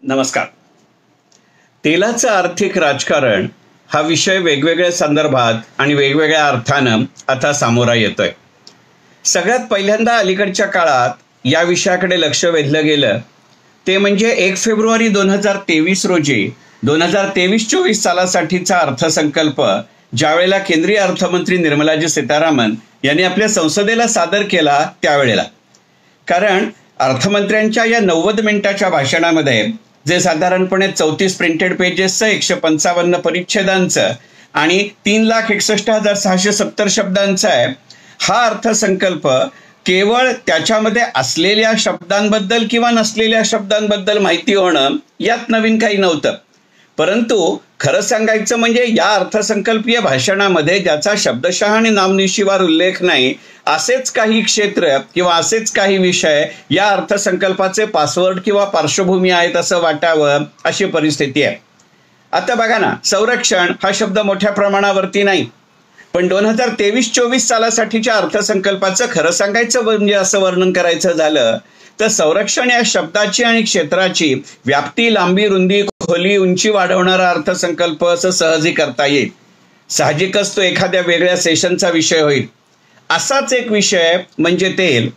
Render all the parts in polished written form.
नमस्कार. तेलाचं आर्थिक राजकारण हा विषय वेगवेगळ्या संदर्भात आणि वेगवेगळ्या अर्थानं आता सामोरा येतोय. सगळ्यात पहिल्यांदा अलीकडच्या काळात या विषयाकडे लक्ष वेधलं गेलं ते म्हणजे 1 फेब्रुवारी 2023 रोजी 2023-24 सालासाठीचा अर्थसंकल्प ज्यावेळेला केंद्रीय अर्थमंत्री निर्मलाजी सीतारामन यांनी आपल्या संसदेला सादर केला त्यावेळेला. कारण अर्थमंत्र्यांच्या या 90 मिनिटाच्या भाषणामध्ये जे साधारणपणे 34 प्रिंटेड पेजेसचं 155 परिच्छेदांचं आणि 3,61,670 शब्दांचा आहे, हा अर्थसंकल्प केवळ त्याच्यामध्ये असलेल्या शब्दांबद्दल किंवा नसलेल्या शब्दांबद्दल माहिती होणं यात नवीन काही नव्हतं. परंतु खरं सांगायचं म्हणजे या अर्थसंकल्पीय भाषणामध्ये ज्याचा शब्दशः आणि नामनिशिवार उल्लेख नाही असेच काही क्षेत्र किंवा असेच काही विषय या अर्थसंकल्पाचे पासवर्ड किंवा पार्श्वभूमी आहेत असं वाटावं अशी परिस्थिती आहे. आता बघा ना, संरक्षण हा शब्द मोठ्या प्रमाणावरती नाही, पण 2023-24 सालासाठीच्या अर्थसंकल्पाचं खरं सांगायचं म्हणजे असं वर्णन करायचं झालं तर संरक्षण या शब्दाची आणि क्षेत्राची व्याप्ती, लांबी, रुंदी, खोली, उंची वाढवणारा अर्थसंकल्प असं सहजी करता येईल. साहजिकच तो एखाद्या वेगळ्या सेशनचा विषय होईल. असाच एक विषय म्हणजे तेल.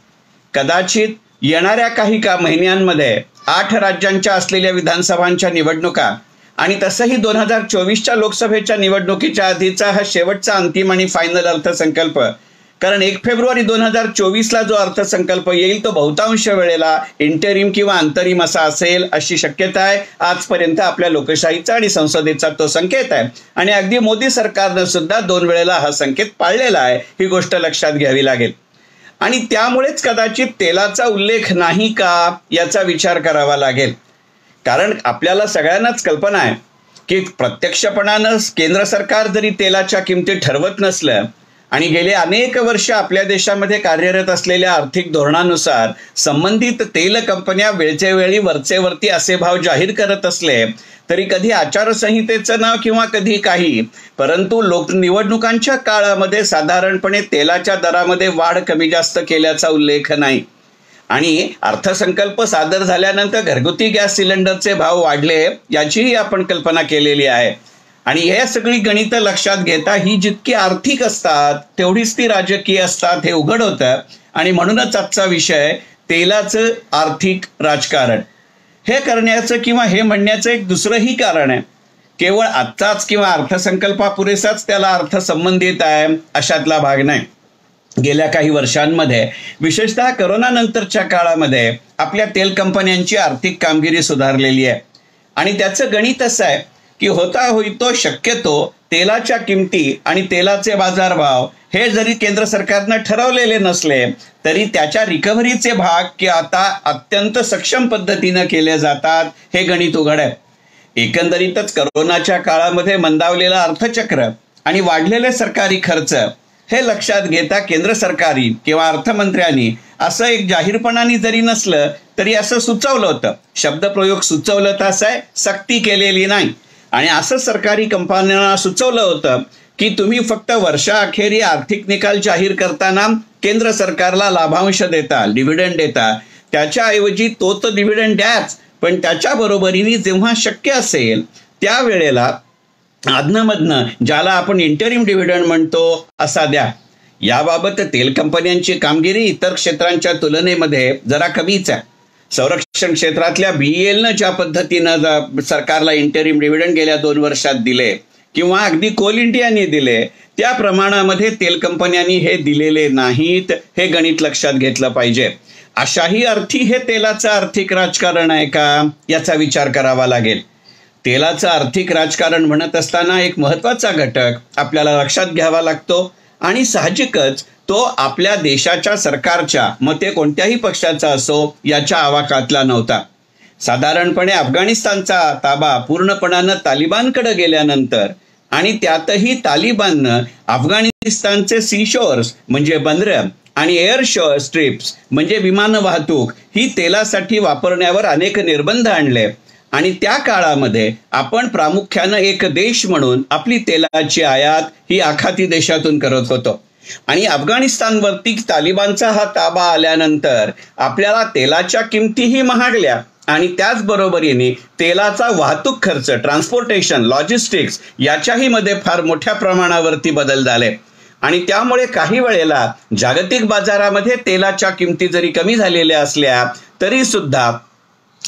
कदाचित येणाऱ्या काही महिन्यांमध्ये 8 राज्यांच्या असलेल्या विधानसभांच्या निवडणुका आणि तसंही 2024च्या लोकसभेच्या निवडणुकीच्या आधीचा हा शेवटचा अंतिम आणि फायनल अर्थसंकल्प. कारण 1 फेब्रुवारी 2024ला जो अर्थसंकल्प येईल तो बहुतांश वेळेला इंटरिम किंवा अंतरिम असा असेल अशी शक्यता आहे. आजपर्यंत आपल्या लोकशाहीचा आणि संसदेचा तो संकेत आहे आणि अगदी मोदी सरकारनं सुद्धा 2 वेळेला हा संकेत पाळलेला आहे. ही गोष्ट लक्षात घ्यावी लागेल आणि त्यामुळेच कदाचित तेलाचा उल्लेख नाही का याचा विचार करावा लागेल. कारण आपल्याला सगळ्यांनाच कल्पना आहे की प्रत्यक्षपणानं केंद्र सरकार जरी तेलाच्या किमती ठरवत नसलं आणि गेले अनेक वर्ष आपल्या देशामध्ये कार्यरत असलेल्या आर्थिक धोरणानुसार संबंधित तेल कंपन्या वेळच्या वेळी वरचेवरती असे भाव जाहीर करत असले तरी कधी आचारसंहितेचं नाव किंवा कधी काही, परंतु निवडणुकांच्या काळामध्ये साधारणपणे तेलाच्या दरामध्ये वाढ कमी जास्त केल्याचा उल्लेख नाही. आणि अर्थसंकल्प सादर झाल्यानंतर घरगुती गॅस सिलेंडरचे भाव वाढले याचीही आपण कल्पना केलेली आहे. आणि हे सगळी गणितं लक्षात घेता ही जितकी आर्थिक असतात तेवढीच ती राजकीय असतात हे उघड होतं. आणि म्हणूनच आजचा विषय तेलाचं आर्थिक राजकारण. हे करण्याचं किंवा हे म्हणण्याचं एक दुसरंही कारण आहे. केवळ आजचाच किंवा अर्थसंकल्पापुरेसाच त्याला अर्थ संबंधित आहे अशातला भाग नाही. गेल्या काही वर्षांमध्ये विशेषतः करोना नंतरच्या काळामध्ये आपल्या तेल कंपन्यांची आर्थिक कामगिरी सुधारलेली आहे. आणि त्याचं गणित असं आहे की होता होईतो शक्यतो तेलाच्या किमती आणि तेलाचे बाजारभाव हे जरी केंद्र सरकारनं ठरवलेले नसले तरी त्याच्या रिकव्हरीचे भाग की आता अत्यंत सक्षम पद्धतीनं केले जातात हे गणित उघड आहे. एकंदरीतच करोनाच्या काळामध्ये मंदावलेलं अर्थचक्र आणि वाढलेले सरकारी खर्च हे लक्षात घेता केंद्र सरकारी किंवा अर्थमंत्र्यांनी असं एक जाहीरपणाने जरी नसलं तरी असं सुचवलं होतं. शब्दप्रयोग सुचवलं तर असं आहे, सक्ती केलेली नाही. आणि असं सरकारी कंपन्यांना सुचवलं होतं की तुम्ही फक्त वर्षाअखेरी आर्थिक निकाल जाहीर करताना केंद्र सरकारला लाभांश देता, डिव्हिडंड देता, त्याच्याऐवजी तो तर डिव्हिडंड द्याच, पण त्याच्या बरोबरीने जेव्हा शक्य असेल त्यावेळेला आधनमधनं ज्याला आपण इंटरिम डिव्हिडंड म्हणतो असा द्या. याबाबत तेल कंपन्यांची कामगिरी इतर क्षेत्रांच्या तुलनेमध्ये जरा कमीच आहे. संरक्षण क्षेत्रातल्या BELनं ज्या पद्धतीनं सरकारला इंटरिम डिव्हिडंड गेल्या 2 वर्षात दिले किंवा अगदी कोल इंडियाने दिले त्या प्रमाणामध्ये तेल कंपन्यांनी हे दिलेले नाहीत. हे गणित लक्षात घेतलं पाहिजे. अशाही अर्थी हे तेलाचं आर्थिक राजकारण आहे का याचा विचार करावा लागेल. तेलाचं आर्थिक राजकारण म्हणत असताना एक महत्वाचा घटक आपल्याला लक्षात घ्यावा लागतो आणि साहजिकच तो आपल्या देशाच्या सरकारच्या, मग ते कोणत्याही पक्षाचा असो, याच्या आवाक्यातला नव्हता. साधारणपणे अफगाणिस्तानचा ताबा पूर्णपणानं तालिबानकडे गेल्यानंतर आणि त्यातही तालिबाननं अफगाणिस्तानचे सीशोर्स म्हणजे बंदरं आणि एअर स्ट्रिप्स म्हणजे विमान वाहतूक ही तेलासाठी वापरण्यावर अनेक निर्बंध आणले. आणि त्या काळामध्ये आपण प्रामुख्यानं एक देश म्हणून आपली तेलाची आयात ही आखाती देशातून करत होतो. आणि अफगाणिस्तानवरती तालिबानचा हा ताबा आल्यानंतर आपल्याला तेलाच्या किमतीही महागल्या आणि त्याचबरोबरीने तेलाचा वाहतूक खर्च, ट्रान्सपोर्टेशन, लॉजिस्टिक्स याच्याही मध्ये फार मोठ्या प्रमाणावरती बदल झाले. आणि त्यामुळे काही वेळेला जागतिक बाजारामध्ये तेलाच्या किमती जरी कमी झालेल्या असल्या तरी सुद्धा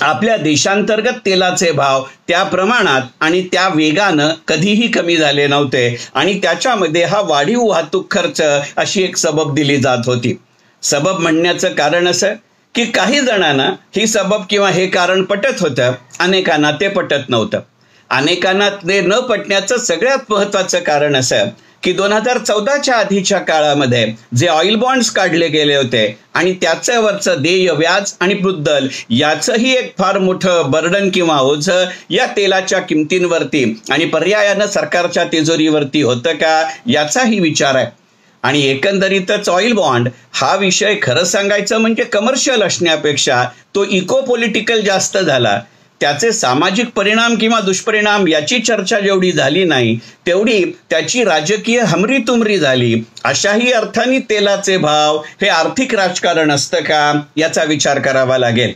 आपल्या देशांतर्गत तेलाचे भाव त्या प्रमाणात आणि त्या वेगानं कधीही कमी झाले नव्हते. आणि त्याच्यामध्ये हा वाढीव वाहतूक खर्च अशी एक सबब दिली जात होती. सबब म्हणण्याचं कारण असं की काही जणांना ही सबब किंवा हे कारण पटत होतं, अनेकांना ते पटत नव्हतं. अनेकांना ते न पटण्याचं सगळ्यात महत्वाचं कारण असं की 2014च्या आधीच्या काळामध्ये जे ऑइल बॉन्ड्स काढले गेले होते आणि त्याच्यावरचं देय, व्याज आणि मुद्दल याचंही एक फार मोठं बर्डन किंवा ओझं या तेलाच्या किमतींवरती आणि पर्यायानं सरकारच्या तिजोरीवरती होतं का याचाही विचार आहे. आणि एकंदरीतच ऑइल बॉन्ड हा विषय खरं सांगायचं म्हणजे कमर्शियल असण्यापेक्षा तो इको पॉलिटिकल जास्त झाला. त्याचे सामाजिक परिणाम किंवा दुष्परिणाम याची चर्चा जेवढी झाली नाही तेवढी त्याची राजकीय हमरीतुमरी झाली. अशाही अर्थाने तेलाचे भाव हे आर्थिक राजकारण असतं का याचा विचार करावा लागेल.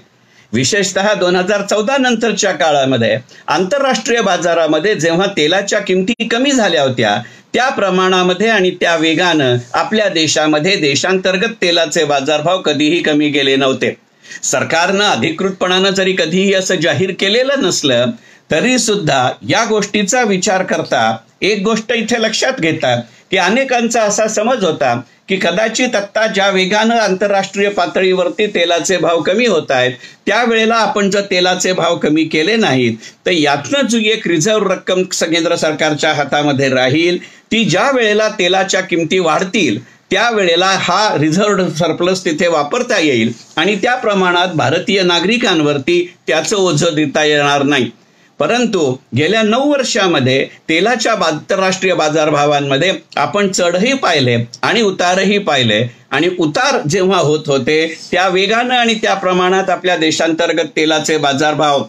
विशेषतः 2014 नंतरच्या काळामध्ये आंतरराष्ट्रीय बाजारामध्ये जेव्हा तेलाच्या किमती कमी झाल्या होत्या त्या प्रमाणामध्ये आणि त्या वेगानं आपल्या देशामध्ये देशांतर्गत तेलाचे बाजारभाव कधीही कमी गेले नव्हते. सरकारनं अधिकृतपणानं जरी कधीही असं जाहीर केलेलं नसलं तरी सुद्धा या गोष्टीचा विचार करता एक गोष्ट इथे लक्षात घेतात की अनेकांचा असा समज होता की कदाचित आत्ता ज्या वेगानं आंतरराष्ट्रीय पातळीवरती तेलाचे भाव कमी होत आहेत त्यावेळेला आपण जर तेलाचे भाव कमी केले नाहीत तर यातनं जी एक रिझर्व्ह रक्कम केंद्र सरकारच्या हातामध्ये राहील ती ज्या वेळेला तेलाच्या किमती वाढतील त्यावेळेला हा रिझर्व्ह सरप्लस तिथे वापरता येईल आणि त्या प्रमाणात भारतीय नागरिकांवरती त्याचं ओझं देता येणार नाही. परंतु गेल्या 9 वर्षामध्ये तेलाच्या आंतरराष्ट्रीय बाजारभावांमध्ये आपण चढही पाहिले आणि उतारही पाहिले. आणि उतार जेव्हा होत होते त्या वेगानं आणि त्या प्रमाणात आपल्या देशांतर्गत तेलाचे बाजारभाव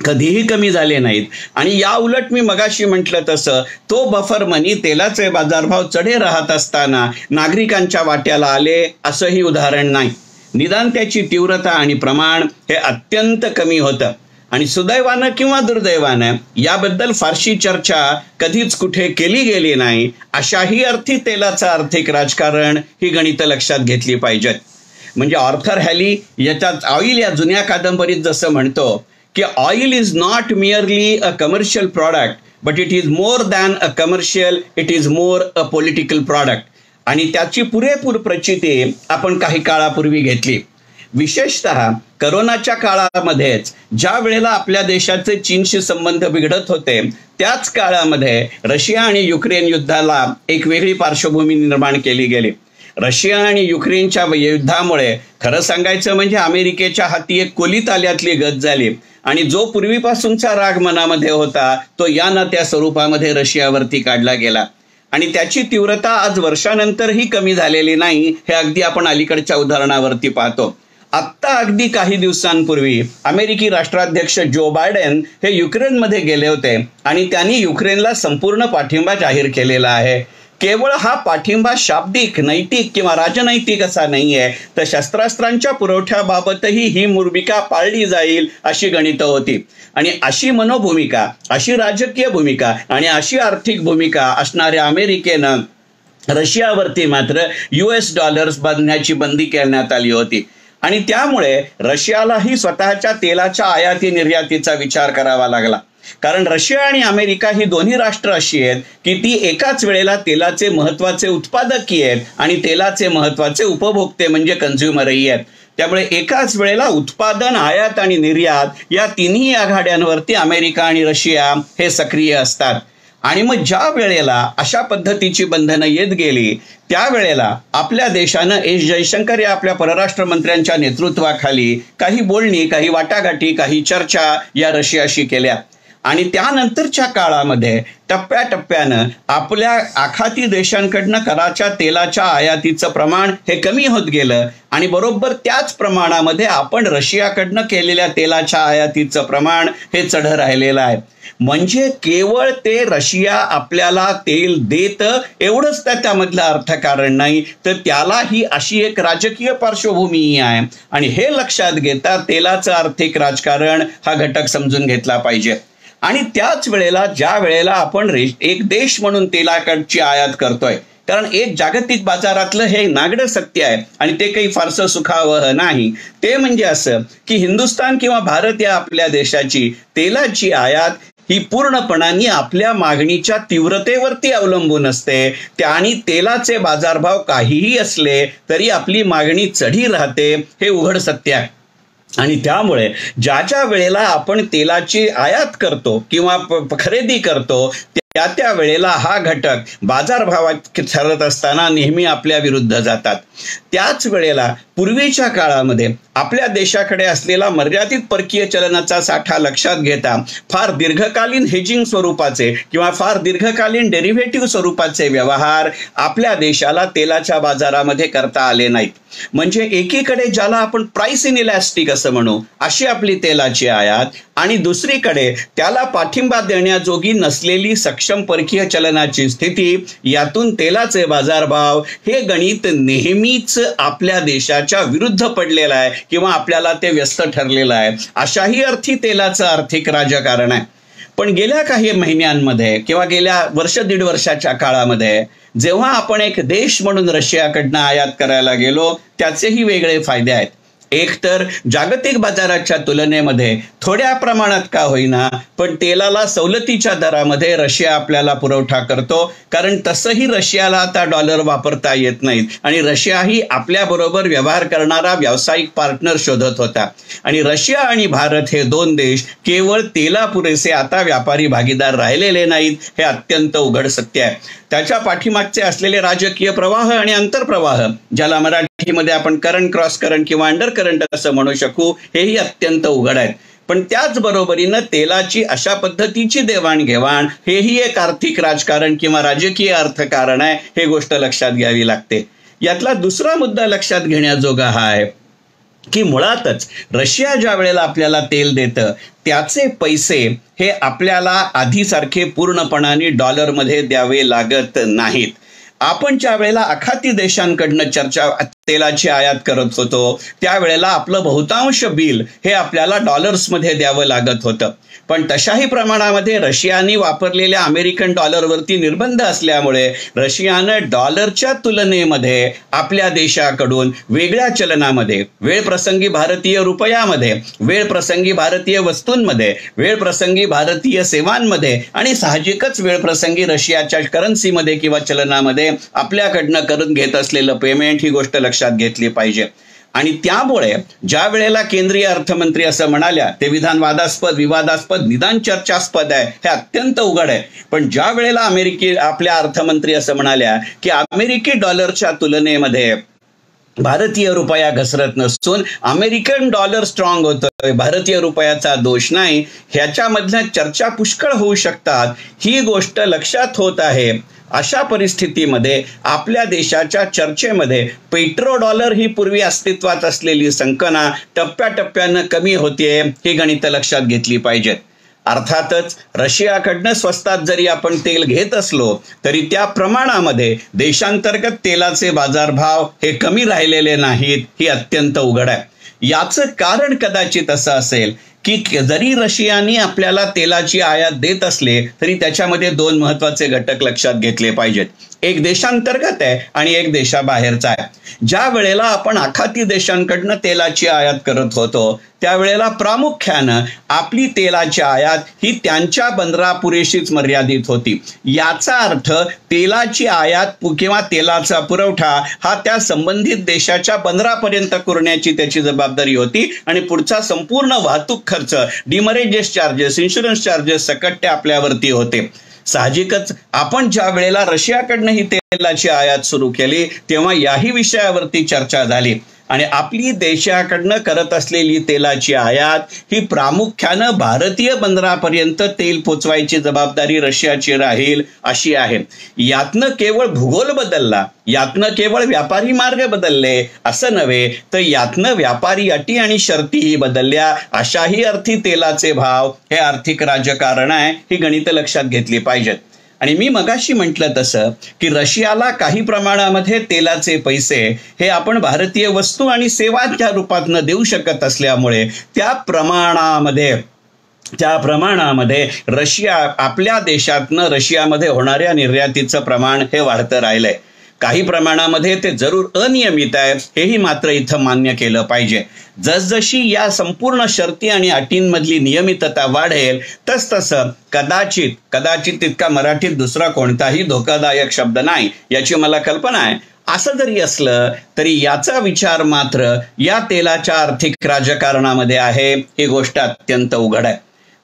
कधीही कमी झाले नाहीत. आणि या उलट मी मगाशी म्हटलं तसं तो बफर मनी तेलाचे बाजारभाव चढे राहत असताना नागरिकांच्या वाट्याला आले असंही उदाहरण नाही. निदान त्याची तीव्रता आणि प्रमाण हे अत्यंत कमी होतं. आणि सुदैवानं किंवा दुर्दैवानं याबद्दल फारशी चर्चा कधीच कुठे केली गेली नाही. अशाही अर्थी तेलाचं आर्थिक राजकारण ही गणितं लक्षात घेतली पाहिजेत. म्हणजे ऑर्थर हॅली याच्यात ऑइल या जुन्या कादंबरीत जसं म्हणतो की oil is not merely a commercial product but it is more than a commercial, it is more a political product. आणि त्याची पुरेपूर प्रचिती आपण काही काळापूर्वी घेतली. विशेषतः करोनाच्या काळामध्येच ज्या वेळेला आपल्या देशाचे चीनशी संबंध बिघडत होते त्याच काळामध्ये रशिया आणि युक्रेन युद्धाला एक वेगळी पार्श्वभूमी निर्माण केली गेली. रशिया आणि युक्रेनच्या युद्धामुळे खरं सांगायचं म्हणजे अमेरिकेच्या हाती एक कोलीत आल्यातली गत झाली. आणि जो पूर्वीपासूनचा राग मनामध्ये होता तो या ना त्या स्वरूपामध्ये रशियावरती काढला गेला. आणि त्याची तीव्रता आज वर्षानंतरही कमी झालेली नाही हे अगदी आपण अलीकडच्या उदाहरणावरती पाहतो. आत्ता अगदी काही दिवसांपूर्वी अमेरिकी राष्ट्राध्यक्ष जो बायडेन हे युक्रेनमध्ये गेले होते आणि त्यांनी युक्रेनला संपूर्ण पाठिंबा जाहीर केलेला आहे. केवळ हा पाठिंबा शाब्दिक, नैतिक किंवा राजनैतिक असा नाहीये तर शस्त्रास्त्रांच्या पुरवठ्याबाबतही ही भूमिका पाळली जाईल अशी गणितं होती. आणि अशी मनोभूमिका, अशी राजकीय भूमिका आणि अशी आर्थिक भूमिका असणाऱ्या अमेरिकेनं रशियावरती मात्र $US बांधण्याची बंदी करण्यात आली होती. आणि त्यामुळे रशियालाही स्वतःच्या तेलाच्या आयाती निर्यातीचा विचार करावा लागला. कारण रशिया आणि अमेरिका ही दोन्ही राष्ट्र अशी आहेत की ती एकाच वेळेला तेलाचे महत्वाचे उत्पादकही आहेत आणि तेलाचे महत्वाचे उपभोक्ते म्हणजे कन्झ्युमरही आहेत. त्यामुळे एकाच वेळेला उत्पादन, आयात आणि निर्यात या तिन्ही आघाड्यांवरती अमेरिका आणि रशिया हे सक्रिय असतात. आणि मग ज्या वेळेला अशा पद्धतीची बंधनं येत गेली त्यावेळेला आपल्या देशानं एस जयशंकर या आपल्या परराष्ट्र मंत्र्यांच्या नेतृत्वाखाली काही बोलणी, काही वाटाघाटी, काही चर्चा या रशियाशी केल्या. आणि त्यानंतरच्या काळामध्ये टप्प्याटप्प्यानं आपल्या आखाती देशांकडनं कराच्या तेलाच्या आयातीचं प्रमाण हे कमी होत गेलं आणि बरोबर त्याच प्रमाणामध्ये आपण रशियाकडनं केलेल्या तेलाच्या आयातीचं प्रमाण हे चढ राहिलेलं आहे. म्हणजे केवळ ते रशिया आपल्याला तेल देतं एवढंच त्यामधलं अर्थकारण नाही, तर त्याला ही अशी एक राजकीय पार्श्वभूमी आहे आणि हे लक्षात घेता तेलाचं आर्थिक राजकारण हा घटक समजून घेतला पाहिजे. आणि त्याच वेळेला ज्या वेळेला आपण एक देश म्हणून तेलाकडची आयात करतोय, कारण एक जागतिक बाजारातलं हे नागडं सत्य आहे आणि ते काही फारसं सुखावह नाही. ते म्हणजे असं की हिंदुस्थान किंवा भारत या आपल्या देशाची तेलाची आयात ही पूर्णपणाने आपल्या मागणीच्या तीव्रतेवरती अवलंबून असते. आणि तेलाचे बाजारभाव काहीही असले तरी आपली मागणी चढी राहते, हे उघड सत्य आहे. आणि त्यामुळे ज्या वेळेला आपण तेलाची आयात करतो किंवा खरेदी करतो त्या वेळेला हा घटक बाजारभावात ठरत असताना नेहमी आपल्या विरुद्ध जातात. त्याच वेळेला पूर्वीच्या काळामध्ये आपल्या देशाकडे असलेला मर्यादित परकीय चलनाचा साठा लक्षात घेता फार दीर्घकालीन हेजिंग स्वरूपाचे किंवा फार दीर्घकालीन डेरिव्हेटिव्ह स्वरूपाचे व्यवहार आपल्या देशाला तेलाच्या बाजारामध्ये करता आले नाहीत. म्हणजे एकीकडे ज्याला आपण प्राइस इन इलॅस्टिक असं म्हणू अशी आपली तेलाची आयात आणि दुसरीकडे त्याला पाठिंबा देण्याजोगी नसलेली सक्षम परकीय चलनाची स्थिती, यातून तेलाचे बाजारभाव हे गणित नेहमीच आपल्या देशाच्या विरुद्ध पडलेलं आहे किंवा आपल्याला ते व्यस्त ठरलेलं आहे. अशाही अर्थी तेलाचं आर्थिक राजकारण आहे. पण गेल्या काही महिन्यांमध्ये किंवा गेल्या वर्ष दीड वर्षाच्या काळामध्ये जेव्हा आपण एक देश म्हणून रशियाकडनं आयात करायला गेलो त्याचेही वेगळे फायदे आहेत. एक तर जागतिक बाजाराच्या तुलनेमध्ये थोड्या प्रमाणात का होईना पण तेलाला सवलतीच्या दरामध्ये रशिया आपल्याला पुरवठा करतो, कारण तसंही रशियाला आता डॉलर वापरता येत नाहीत आणि रशियाही आपल्याबरोबर व्यवहार करणारा व्यावसायिक पार्टनर शोधत होता. आणि रशिया आणि भारत हे दोन देश केवळ तेला पुरेसे आता व्यापारी भागीदार राहिलेले नाहीत, हे अत्यंत उघड सत्य आहे. त्याच्या पाठीमागचे असलेले राजकीय प्रवाह आणि आंतरप्रवाह, ज्याला मराठीमध्ये आपण करंट, क्रॉस करंट किंवा अंडर करंट असं म्हणू शकू, हेही अत्यंत उघड आहेत. पण त्याचबरोबरीनं तेलाची अशा पद्धतीची देवाणघेवाण हेही एक आर्थिक राजकारण किंवा राजकीय अर्थकारण आहे, हे गोष्ट लक्षात घ्यावी लागते. यातला दुसरा मुद्दा लक्षात घेण्याजोगा हा आहे की मुळातच रशिया ज्या वेळेला आपल्याला तेल देतं त्याचे पैसे हे आपल्याला आधीसारखे पूर्णपणाने डॉलरमध्ये द्यावे लागत नाहीत. आपण ज्या वेळेला आखाती देशांकडनं तेलाची आयात करत होतो त्यावेळेला आपलं बहुतांश बिल हे आपल्याला डॉलर्समध्ये द्यावं लागत होतं. पण तशाही प्रमाणामध्ये रशियाने वापरलेल्या अमेरिकन डॉलरवरती निर्बंध असल्यामुळे रशियानं डॉलरच्या तुलनेमध्ये आपल्या देशाकडून वेगळ्या चलनामध्ये, वेळ प्रसंगी भारतीय रुपयामध्ये, वेळ प्रसंगी भारतीय वस्तूंमध्ये, वेळ प्रसंगी भारतीय सेवांमध्ये आणि साहजिकच वेळ प्रसंगी रशियाच्या करन्सीमध्ये किंवा चलनामध्ये आपल्याकडनं करून घेत असलेलं पेमेंट, ही गोष्ट लक्षात घेतली पाहिजे. आणि त्यामुळे ज्या वेळेला केंद्रीय अर्थमंत्री असं म्हणाल्या ते विधान वादास्पद, विवादास्पद, निदान चर्चास्पद आहे, हे अत्यंत उघड आहे. पण ज्या वेळेला आपल्या अर्थमंत्री असं म्हणाल्या की अमेरिकी डॉलरच्या तुलनेमध्ये भारतीय रुपया घसरत नसून अमेरिकन डॉलर स्ट्रॉंग होतोय, भारतीय रुपयाचा दोष नाही, ह्याच्यामधल्या चर्चा पुष्कळ होऊ शकतात, ही गोष्ट लक्षात होत आहे. अशा परिस्थितीमध्ये आपल्या देशाच्या चर्चेमध्ये पेट्रो डॉलर ही पूर्वी अस्तित्वात असलेली संकल्पना टप्प्याटप्प्यानं कमी होतीये, ही गणितं लक्षात घेतली पाहिजेत. अर्थातच रशियाकडनं स्वस्तात जरी आपण तेल घेत असलो तरी त्या प्रमाणामध्ये देशांतर्गत तेलाचे बाजारभाव हे कमी राहिलेले नाहीत, ही अत्यंत उघड आहे. याचं कारण कदाचित असं असेल की जरी रशियाने आपल्याला तेलाची आयात देत असले तरी त्याच्यामध्ये दोन महत्वाचे घटक लक्षात घेतले पाहिजेत. एक देशांतर्गत आहे आणि एक देशाबाहेरचा आहे. ज्या वेळेला आपण आखाती देशांकडनं तेलाची आयात करत होतो त्यावेळेला प्रामुख्यानं आपली तेलाची आयात ही त्यांच्या बंदरापुरेशीच मर्यादित होती. याचा अर्थ तेलाची आयात किंवा तेलाचा पुरवठा हा त्या संबंधित देशाच्या बंदरापर्यंत करण्याची त्याची जबाबदारी होती आणि पुढचा संपूर्ण वाहतूक खर्च, डिमरेजेस चार्जेस, इन्शुरन्स चार्जेस सकट ते आपल्यावरती होते. साहजिकच आपण ज्या वेळेला रशियाकडनं ही तेलाची आयात सुरू केली तेव्हा याही विषयावरती चर्चा झाली आणि आपली देशाकडनं करत असलेली तेलाची आयात ही प्रामुख्यानं भारतीय बंदरापर्यंत तेल पोचवायची जबाबदारी रशियाची राहील अशी आहे. यातनं केवळ भूगोल बदलला, यातनं केवळ व्यापारी मार्ग बदलले असं नव्हे, तर यातनं व्यापारी अटी आणि शर्तीही बदलल्या. अशाही अर्थी तेलाचे भाव हे आर्थिक राजकारण आहे, ही गणित लक्षात घेतली पाहिजेत. आणि मी मगाशी म्हटलं तसं की रशियाला काही प्रमाणामध्ये तेलाचे पैसे हे आपण भारतीय वस्तू आणि सेवांच्या रूपात न देऊ शकत असल्यामुळे त्या प्रमाणामध्ये रशिया आपल्या देशातनं रशियामध्ये होणाऱ्या निर्यातीचं प्रमाण हे वाढतं राहिलंय. काही प्रमाणामध्ये ते जरूर अनियमित आहे, हेही मात्र इथं मान्य केलं पाहिजे. जसजशी या संपूर्ण शर्ती आणि अटींमधली नियमितता वाढेल तसतसं कदाचित तितका मराठीत दुसरा कोणताही धोकादायक शब्द नाही याची मला कल्पना आहे. असं जरी असलं तरी याचा विचार मात्र या तेलाच्या आर्थिक राजकारणामध्ये आहे, ही गोष्ट अत्यंत उघड आहे.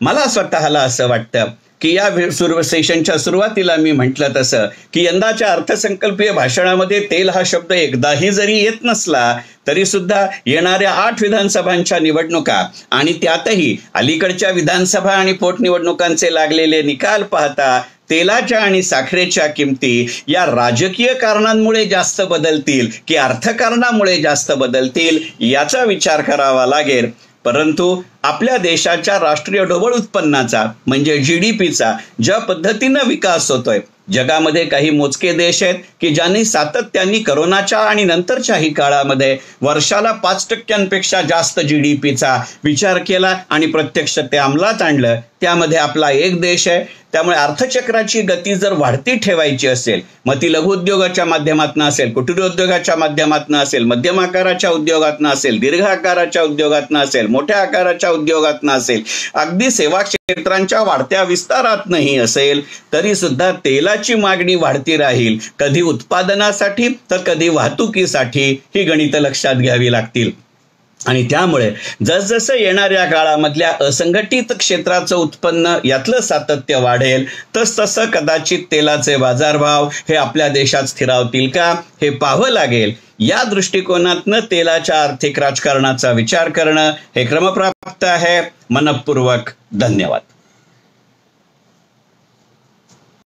मला स्वतःला असं वाटतं की या सेशनच्या सुरुवातीला मी म्हटलं तसं की यंदाच्या अर्थसंकल्पीय भाषणामध्ये तेल हा शब्द एकदाही जरी येत नसला तरी सुद्धा येणाऱ्या 8 विधानसभांच्या निवडणुका आणि त्यातही अलीकडच्या विधानसभा आणि पोटनिवडणुकांचे लागलेले निकाल पाहता तेलाच्या आणि साखरेच्या किमती या राजकीय कारणांमुळे जास्त बदलतील की अर्थकारणामुळे जास्त बदलतील याचा विचार करावा लागेल. परंतु आपल्या देशाच्या राष्ट्रीय ढोबळ उत्पन्नाचा म्हणजे GDPचा ज्या पद्धतीनं विकास होतोय, जगामध्ये काही मोजके देश आहेत की ज्यांनी सातत्याने करोनाच्या आणि नंतरच्याही काळामध्ये वर्षाला 5% जास्त GDPचा विचार केला आणि प्रत्यक्ष ते अंमलात आणलं. त्यामध्ये आपला एक देश आहे. त्यामुळे अर्थचक्राची गती जर वाढती ठेवायची असेल, मग ती लघु उद्योगाच्या माध्यमातून असेल, कुटीर उद्योगाच्या माध्यमातून असेल, मध्यम आकाराच्या उद्योगातून असेल, दीर्घ आकाराच्या उद्योगातून असेल, मोठ्या आकाराच्या उद्योगातून असेल, अगदी सेवा क्षेत्रांच्या वाढत्या विस्तारातनंही असेल, तरी सुद्धा तेलाची मागणी वाढती राहील. कधी उत्पादनासाठी तर कधी वाहतुकीसाठी. ही गणित लक्षात घ्यावी लागतील. आणि त्यामुळे जसजसं येणाऱ्या काळामधल्या असंघटित क्षेत्राचं उत्पन्न यातलं सातत्य वाढेल तसतसं कदाचित तेलाचे बाजारभाव हे आपल्या देशात स्थिरावतील का हे पाहावं लागेल. या दृष्टिकोनातनं तेलाच्या आर्थिक राजकारणाचा विचार करणं हे क्रमप्राप्त आहे. मनःपूर्वक धन्यवाद.